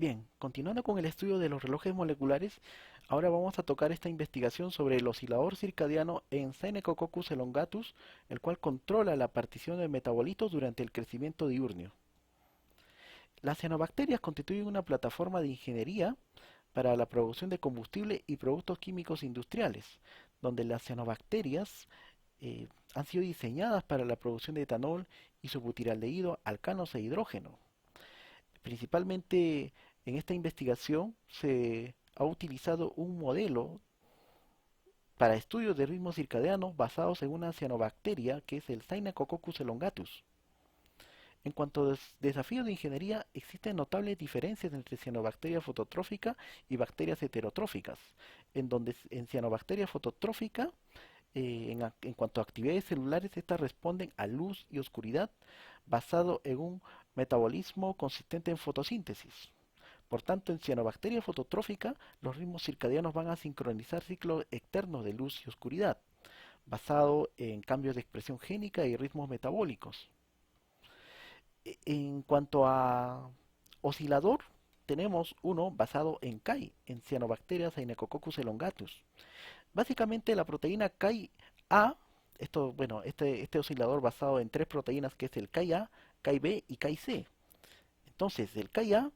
Bien, continuando con el estudio de los relojes moleculares, ahora vamos a tocar esta investigación sobre el oscilador circadiano en Synechococcus elongatus, el cual controla la partición de metabolitos durante el crecimiento diurnio. Las cianobacterias constituyen una plataforma de ingeniería para la producción de combustible y productos químicos industriales, donde las cianobacterias han sido diseñadas para la producción de etanol, isobutiraldehído, alcanos e hidrógeno. Principalmente en esta investigación se ha utilizado un modelo para estudios de ritmos circadianos basados en una cianobacteria que es el Synechococcus elongatus. En cuanto a desafíos de ingeniería, existen notables diferencias entre cianobacteria fototrófica y bacterias heterotróficas, en donde en cianobacteria fototrófica, en cuanto a actividades celulares, estas responden a luz y oscuridad basado en un metabolismo consistente en fotosíntesis. Por tanto, en cianobacteria fototrófica, los ritmos circadianos van a sincronizar ciclos externos de luz y oscuridad, basado en cambios de expresión génica y ritmos metabólicos. En cuanto a oscilador, tenemos uno basado en CAI, en Cyanobacteria Synechococcus elongatus. Básicamente la proteína CAI-A, este oscilador basado en tres proteínas que es el CAI-A, CAI-B y CAI-C. Entonces, el CAI-A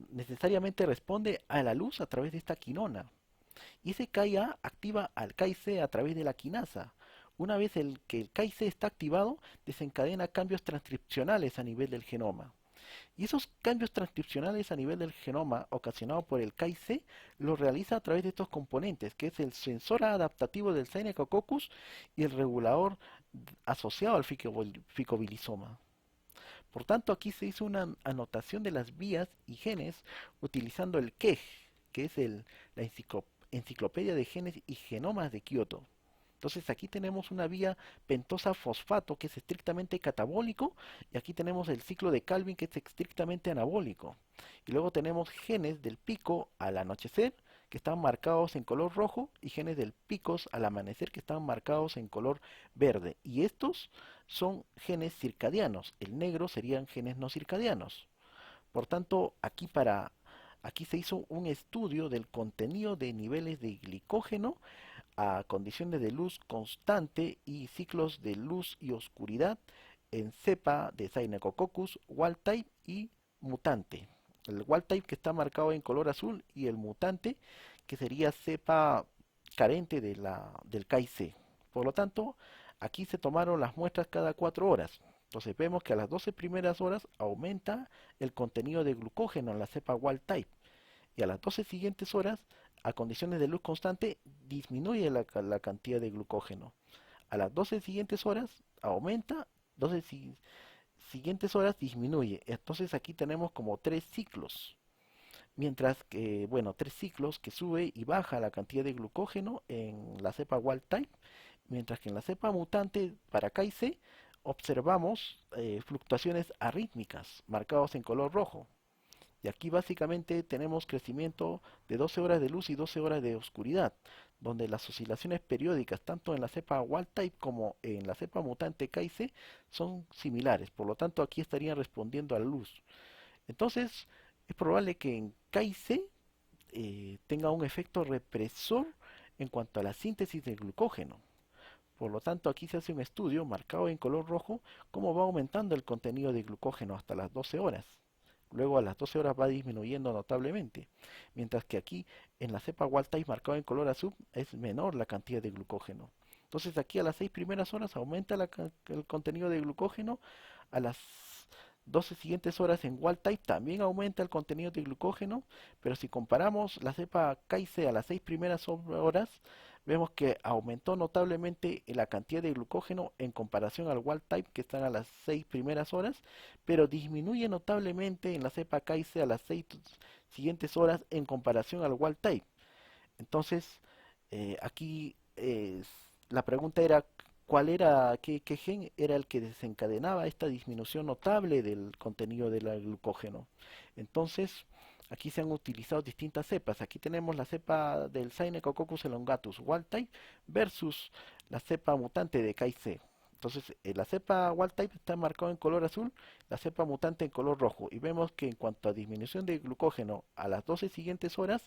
necesariamente responde a la luz a través de esta quinona. Y ese Ki-A activa al Ki-C a través de la quinasa. Una vez que el Ki-C está activado, desencadena cambios transcripcionales a nivel del genoma. Y esos cambios transcripcionales a nivel del genoma ocasionados por el Ki-C los realiza a través de estos componentes, que es el sensor adaptativo del Synechococcus y el regulador asociado al ficobilisoma. Por tanto, aquí se hizo una anotación de las vías y genes utilizando el KEG, que es la Enciclopedia de Genes y Genomas de Kioto. Entonces aquí tenemos una vía pentosa fosfato que es estrictamente catabólico y aquí tenemos el ciclo de Calvin que es estrictamente anabólico. Y luego tenemos genes del pico al anochecer que están marcados en color rojo y genes del picos al amanecer que están marcados en color verde. Y estos son genes circadianos. El negro serían genes no circadianos. Por tanto, aquí se hizo un estudio del contenido de niveles de glicógeno a condiciones de luz constante y ciclos de luz y oscuridad en cepa de Synechococcus, wild type y mutante. El wild type que está marcado en color azul y el mutante que sería cepa carente del KIC. Por lo tanto, aquí se tomaron las muestras cada 4 horas. Entonces vemos que a las 12 primeras horas aumenta el contenido de glucógeno en la cepa wild type y a las 12 siguientes horas, a condiciones de luz constante, disminuye la cantidad de glucógeno. A las 12 siguientes horas aumenta, 12 siguientes horas disminuye. Entonces aquí tenemos como tres ciclos. Mientras que, bueno, tres ciclos que sube y baja la cantidad de glucógeno en la cepa wild type, mientras que en la cepa mutante para KIC observamos fluctuaciones arrítmicas marcados en color rojo. Y aquí básicamente tenemos crecimiento de 12 horas de luz y 12 horas de oscuridad, donde las oscilaciones periódicas tanto en la cepa wild type como en la cepa mutante KIC son similares, por lo tanto aquí estarían respondiendo a la luz. Entonces es probable que en KIC tenga un efecto represor en cuanto a la síntesis de glucógeno. Por lo tanto, aquí se hace un estudio marcado en color rojo cómo va aumentando el contenido de glucógeno hasta las 12 horas. Luego a las 12 horas va disminuyendo notablemente, mientras que aquí en la cepa wild type marcado en color azul es menor la cantidad de glucógeno. Entonces aquí a las 6 primeras horas aumenta el contenido de glucógeno, a las 12 siguientes horas en wild type también aumenta el contenido de glucógeno, pero si comparamos la cepa KIC a las 6 primeras horas, vemos que aumentó notablemente la cantidad de glucógeno en comparación al wild type que están a las 6 primeras horas, pero disminuye notablemente en la cepa KIC a las 6 siguientes horas en comparación al wild type. Entonces, aquí la pregunta era qué gen era el que desencadenaba esta disminución notable del contenido del glucógeno. Entonces, aquí se han utilizado distintas cepas. Aquí tenemos la cepa del Synechococcus elongatus wild type versus la cepa mutante de KIC. Entonces, la cepa wild type está marcada en color azul, la cepa mutante en color rojo. Y vemos que en cuanto a disminución de glucógeno a las 12 siguientes horas,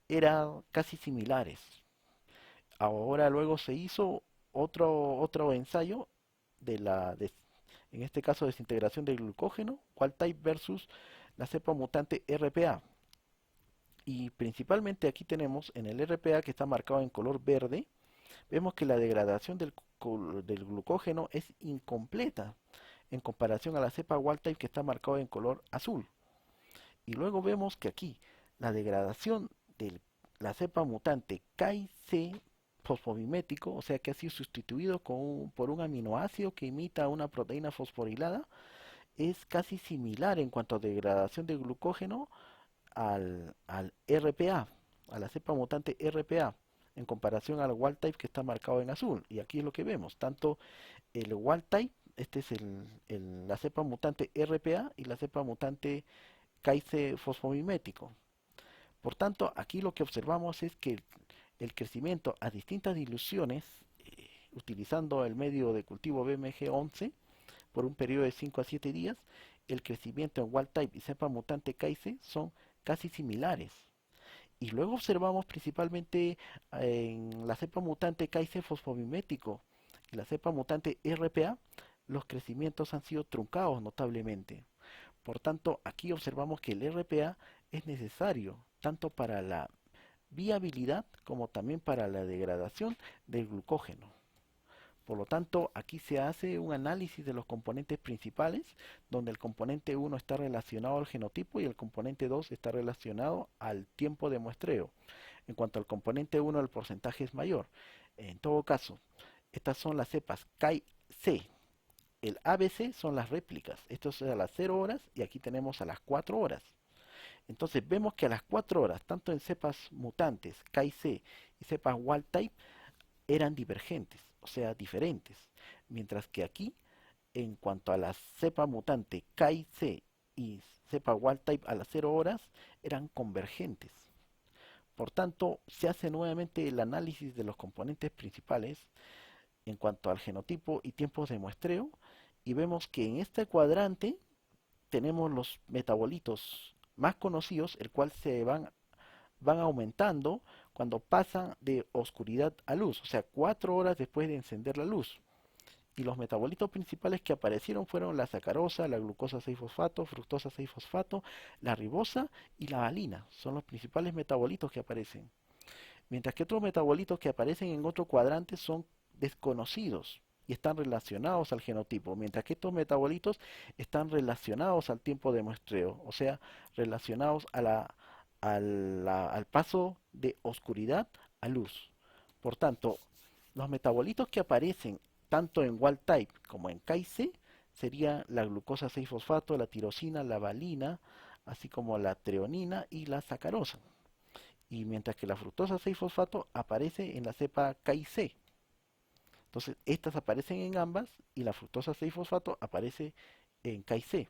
eran casi similares. Ahora luego se hizo otro ensayo de en este caso desintegración del glucógeno, wild type versus la cepa mutante RPA. Y principalmente aquí tenemos en el RPA que está marcado en color verde, vemos que la degradación del glucógeno es incompleta en comparación a la cepa wild type que está marcado en color azul. Y luego vemos que aquí la degradación de la cepa mutante KIC fosfomimético, o sea que ha sido sustituido por un aminoácido que imita una proteína fosforilada, es casi similar en cuanto a degradación de glucógeno al RPA, a la cepa mutante RPA, en comparación al wild type que está marcado en azul. Y aquí es lo que vemos, tanto el wild type, este es la cepa mutante RPA y la cepa mutante KIC fosfomimético. Por tanto, aquí lo que observamos es que el crecimiento a distintas diluciones, utilizando el medio de cultivo BMG11 por un periodo de 5 a 7 días, el crecimiento en wild type y cepa mutante KIC son casi similares. Y luego observamos principalmente en la cepa mutante KIC fosfomimético y la cepa mutante RPA, los crecimientos han sido truncados notablemente. Por tanto, aquí observamos que el RPA es necesario tanto para la viabilidad como también para la degradación del glucógeno. Por lo tanto, aquí se hace un análisis de los componentes principales, donde el componente 1 está relacionado al genotipo y el componente 2 está relacionado al tiempo de muestreo. En cuanto al componente 1, el porcentaje es mayor. En todo caso, estas son las cepas KIC. El ABC son las réplicas. Esto es a las 0 horas y aquí tenemos a las 4 horas. Entonces vemos que a las 4 horas, tanto en cepas mutantes, KIC y cepas wild type, eran divergentes, o sea, diferentes. Mientras que aquí, en cuanto a la cepa mutante KIC y cepa wild type a las 0 horas, eran convergentes. Por tanto, se hace nuevamente el análisis de los componentes principales en cuanto al genotipo y tiempos de muestreo y vemos que en este cuadrante tenemos los metabolitos más conocidos, el cual van aumentando cuando pasan de oscuridad a luz, o sea, 4 horas después de encender la luz. Y los metabolitos principales que aparecieron fueron la sacarosa, la glucosa 6-fosfato, fructosa 6-fosfato, la ribosa y la valina. Son los principales metabolitos que aparecen. Mientras que otros metabolitos que aparecen en otro cuadrante son desconocidos y están relacionados al genotipo, mientras que estos metabolitos están relacionados al tiempo de muestreo, o sea, relacionados al paso de oscuridad a luz. Por tanto, los metabolitos que aparecen tanto en wild type como en KIC sería la glucosa 6-fosfato, la tirosina, la valina, así como la treonina y la sacarosa. Y mientras que la fructosa 6-fosfato aparece en la cepa KIC. Entonces, estas aparecen en ambas y la fructosa 6-fosfato aparece en KIC.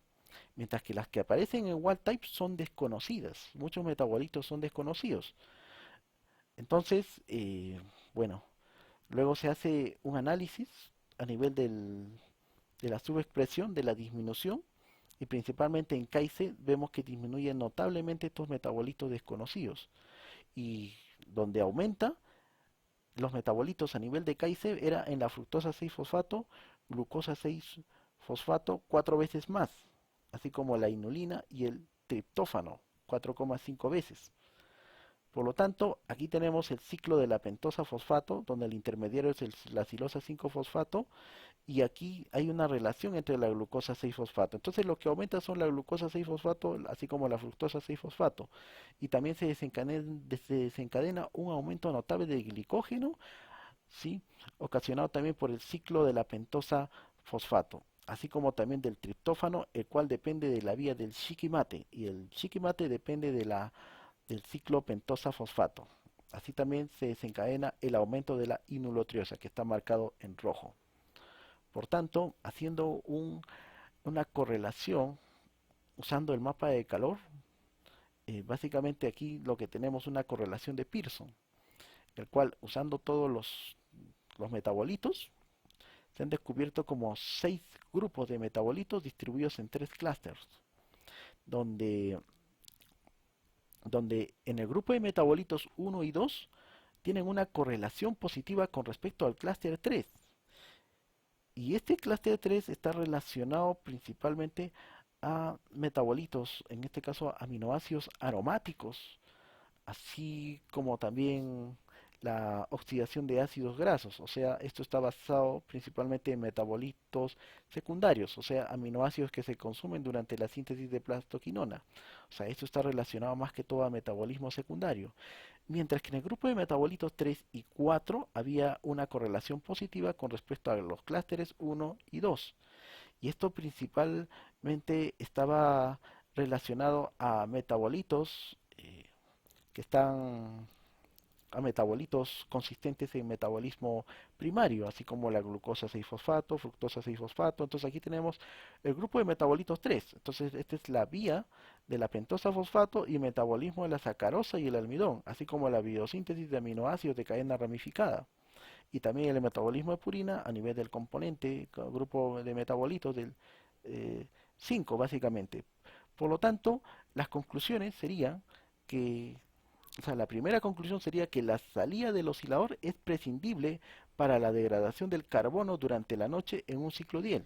Mientras que las que aparecen en wild type son desconocidas. Muchos metabolitos son desconocidos. Entonces, bueno, luego se hace un análisis a nivel de la subexpresión, de la disminución, y principalmente en KIC vemos que disminuyen notablemente estos metabolitos desconocidos. Y donde aumenta los metabolitos a nivel de KIC era en la fructosa 6-fosfato, glucosa 6-fosfato 4 veces más, así como la inulina y el triptófano 4,5 veces. Por lo tanto, aquí tenemos el ciclo de la pentosa fosfato, donde el intermediario es la silosa 5-fosfato, y aquí hay una relación entre la glucosa 6-fosfato. Entonces lo que aumenta son la glucosa 6-fosfato, así como la fructosa 6-fosfato. Y también se desencadena un aumento notable de glicógeno, ¿sí? Ocasionado también por el ciclo de la pentosa fosfato, así como también del triptófano, el cual depende de la vía del shikimate, y el shikimate depende del ciclo pentosa fosfato. Así también se desencadena el aumento de la inulotriosa, que está marcado en rojo. Por tanto, haciendo una correlación usando el mapa de calor, básicamente aquí lo que tenemos es una correlación de Pearson, el cual usando todos los metabolitos se han descubierto como 6 grupos de metabolitos distribuidos en 3 clústeres, donde, donde en el grupo de metabolitos 1 y 2 tienen una correlación positiva con respecto al clúster 3. Y este clúster 3 está relacionado principalmente a metabolitos, en este caso aminoácidos aromáticos, así como también la oxidación de ácidos grasos. O sea, esto está basado principalmente en metabolitos secundarios, o sea, aminoácidos que se consumen durante la síntesis de plastoquinona. O sea, esto está relacionado más que todo a metabolismo secundario. Mientras que en el grupo de metabolitos 3 y 4 había una correlación positiva con respecto a los clústeres 1 y 2. Y esto principalmente estaba relacionado a metabolitos que están a metabolitos consistentes en metabolismo primario, así como la glucosa 6-fosfato, fructosa 6-fosfato. Entonces aquí tenemos el grupo de metabolitos 3. Entonces esta es la vía de la pentosa fosfato y metabolismo de la sacarosa y el almidón, así como la biosíntesis de aminoácidos de cadena ramificada. Y también el metabolismo de purina a nivel del componente, grupo de metabolitos del 5 básicamente. Por lo tanto, las conclusiones serían que o sea, la primera conclusión sería que la salida del oscilador es prescindible para la degradación del carbono durante la noche en un ciclo Diel.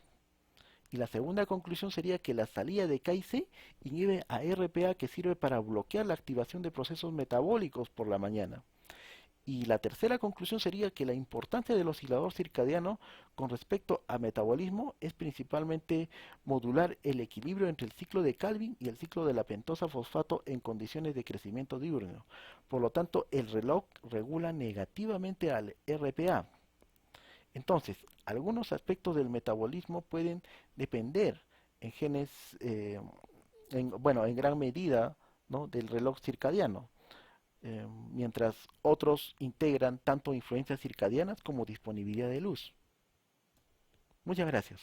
Y la segunda conclusión sería que la salida de KIC inhibe a RPA que sirve para bloquear la activación de procesos metabólicos por la mañana. Y la tercera conclusión sería que la importancia del oscilador circadiano con respecto a metabolismo es principalmente modular el equilibrio entre el ciclo de Calvin y el ciclo de la pentosa fosfato en condiciones de crecimiento diurno. Por lo tanto, el reloj regula negativamente al RPA. Entonces, algunos aspectos del metabolismo pueden depender en genes, bueno, en gran medida, ¿no?, del reloj circadiano, mientras otros integran tanto influencias circadianas como disponibilidad de luz. Muchas gracias.